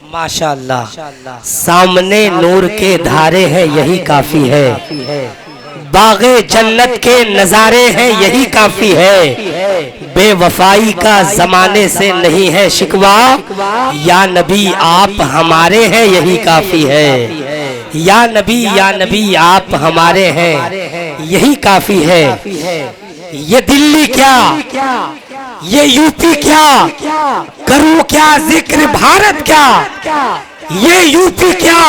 माशाअल्लाह। सामने नूर के धारे हैं यही काफी है, बागे जन्नत के नजारे हैं यही काफी है। बेवफाई का जमाने से नहीं है शिकवा, या नबी आप हमारे हैं यही काफी है। या नबी आप हमारे हैं यही काफी है। ये दिल्ली क्या, ये यूपी क्या, करूं क्या जिक्र भारत क्या। ये यूपी क्या,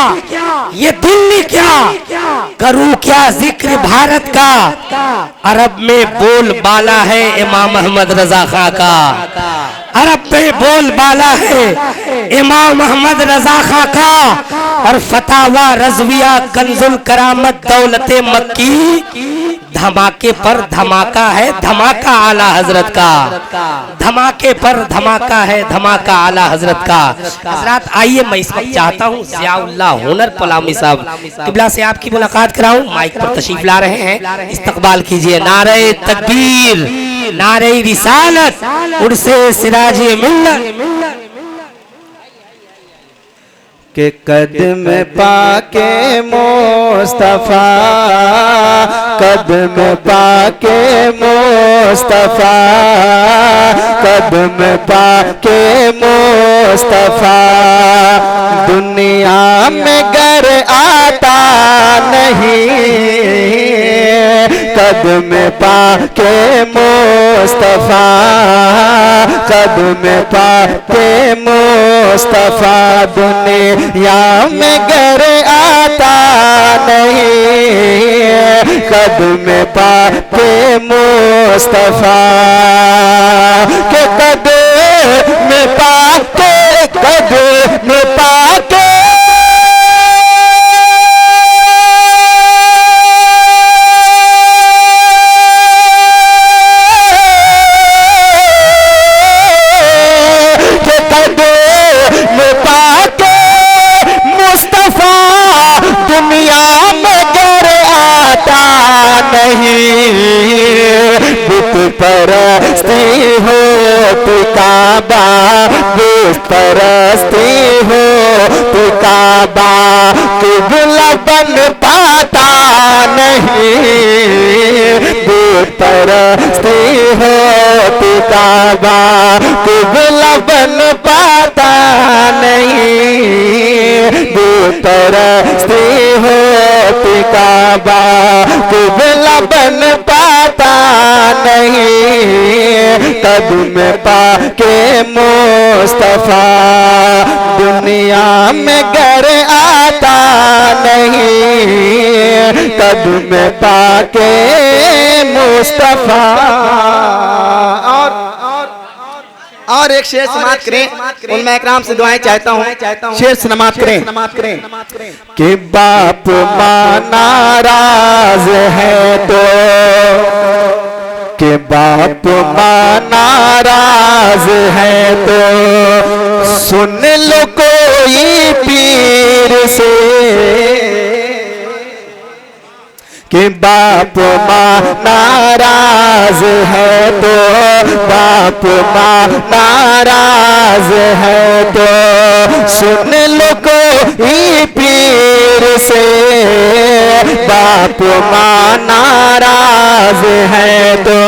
ये दिल्ली क्या, करूं क्या जिक्र भारत का। अरब में बोल बाला है इमाम अहमद रजा खां का, अरब में बोल बाला है इमाम अहमद रजा खां का। और फतावा रजविया कंजुल करामत दौलते मक्की, धमाके पर धमाका है धमाका आला हजरत का। धमाके पर धमाका है धमाका आला हजरत का। हजरत आइए, मैं इस वक्त चाहता हूँ ज़ियाउल्लाह हुनर पलामी साहब किबला से आपकी मुलाकात कराऊं। माइक पर तशरीफ ला रहे हैं, इस्तकबाल कीजिए। नारे तकबीर, नारे रिसालत, उनसे सिराजे मिल्लत के कदम पाके मुस्तफा, कदम पाके मुस्तफा, कदम पाके मुस्तफा। दुनिया में गर आता नहीं, कदम पाके मुस्तफा, कदम पाके मुस्तफा। दुनिया में गर आता नहीं, कदम पाके मुस्तफा। के कदम पाके, कदम पाके परस्ती हो तू काबा, परस्ती हो तू काबा। किबला बन पाता नहीं, परस्ती हो तू काबा। किबला बन पाता नहीं, परस्ती हो तू काबा। किबला बन पाता नहीं, कदम पाके मुस्तफा। दुनिया में गर आता नहीं, कदम पाके मुस्तफा। और एक शेर समाप्त करें, उनमें इकराम से दुआएं चाहता हूँ। शेर समाप्त करें कि बाप माँ नाराज है तो, कि बाप माँ नाराज है तो सुन लो कोई पीर से। कि बाप माँ नाराज है तो, बाप माँ नाराज है तो सुन लो कोई पीर से। बाप माँ नाराज है तो,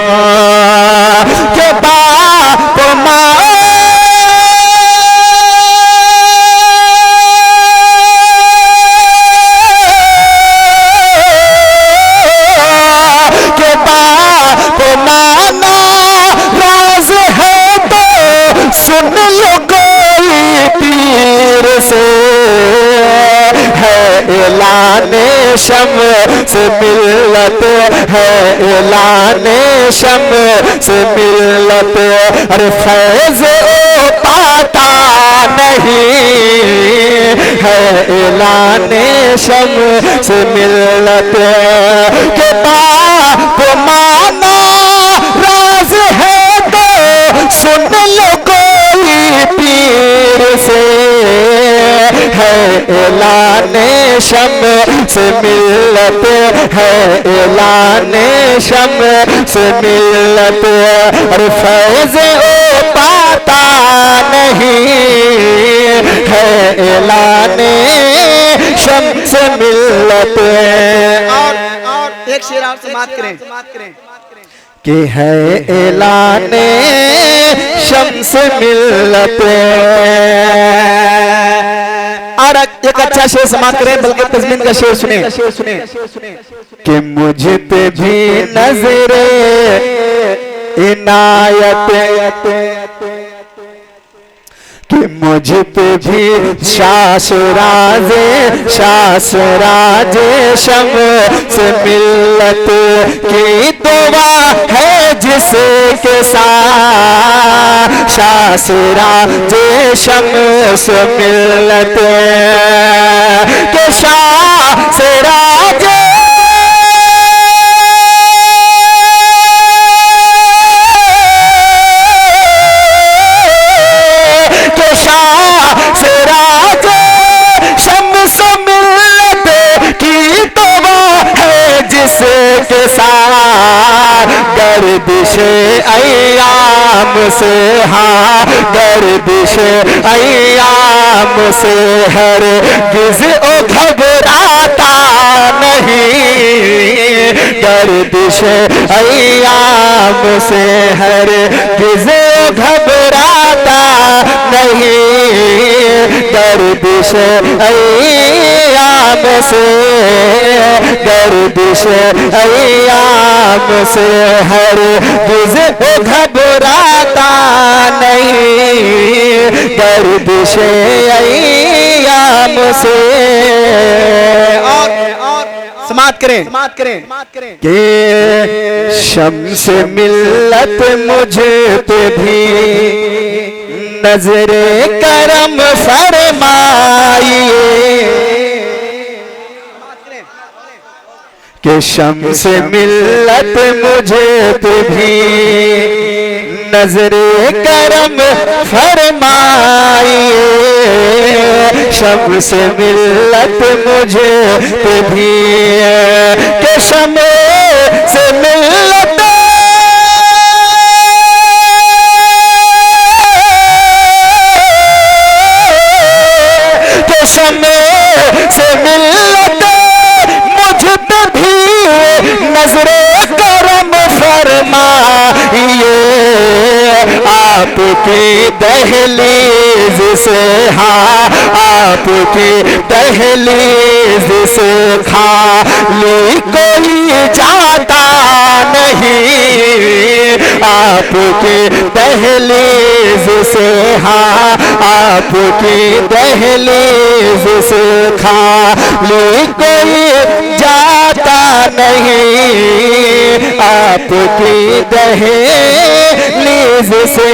के बाप माँ सुन लो कोई पीर से। है ऐलाने शम से मिलत, है ऐलाने शम से मिलत। अरे फैज़ ओ पाता नहीं, है ऐलाने शम से मिलत। के बाप माना राज है तो सुन लो कोई पीर से। है ऐलाने शम से मिलत, है ऐलाने शम से मिलत। और फैज़ ओ पाता नहीं, है ऐलाने शम्स मिल्लत। और एक शेर आप समाप्त करें कि है ऐलाने शम्स मिल्लत। और एक अच्छा शेर समाप्त करें, बल्कि तस्मीन का शेर सुने कि मुझ पे भी नजरे इनायत, कि मुझ पे भी शासराजे शम्स मिल्लत की दुआ है जिसके साथ शासराजे शम्स मिल्लत के शासराजे के साथ गर्दिश अय्याम से, हाँ गर्दिश अय्याम से हर गिज़ ओ घबराता नहीं, गर्दिश अय्याम से हर गिज़ घबराता नहीं, गर्दिश अय्याम से, गर्दिश अय्याम से हर गिज़ घबराता नहीं, गर्दिश अय्याम से। और समाप्त करें कि शम्स मिल्लत मुझे पे भी नजरे करम फरमाइए, कि शम्स मिल्लत मुझे पे भी नजरे करम फरमाइए, शम्स मिल्लत मुझे पे भी, कि शम्स मिल्लत नजरे करम फरमाइए, आपकी दहलीज से, हाँ आपकी दहलीज से खाली कोई जाता नहीं, आपकी दहलीज से, हाँ आपकी दहलीज से खाली कोई जाता नहीं, आपकी दहलीज से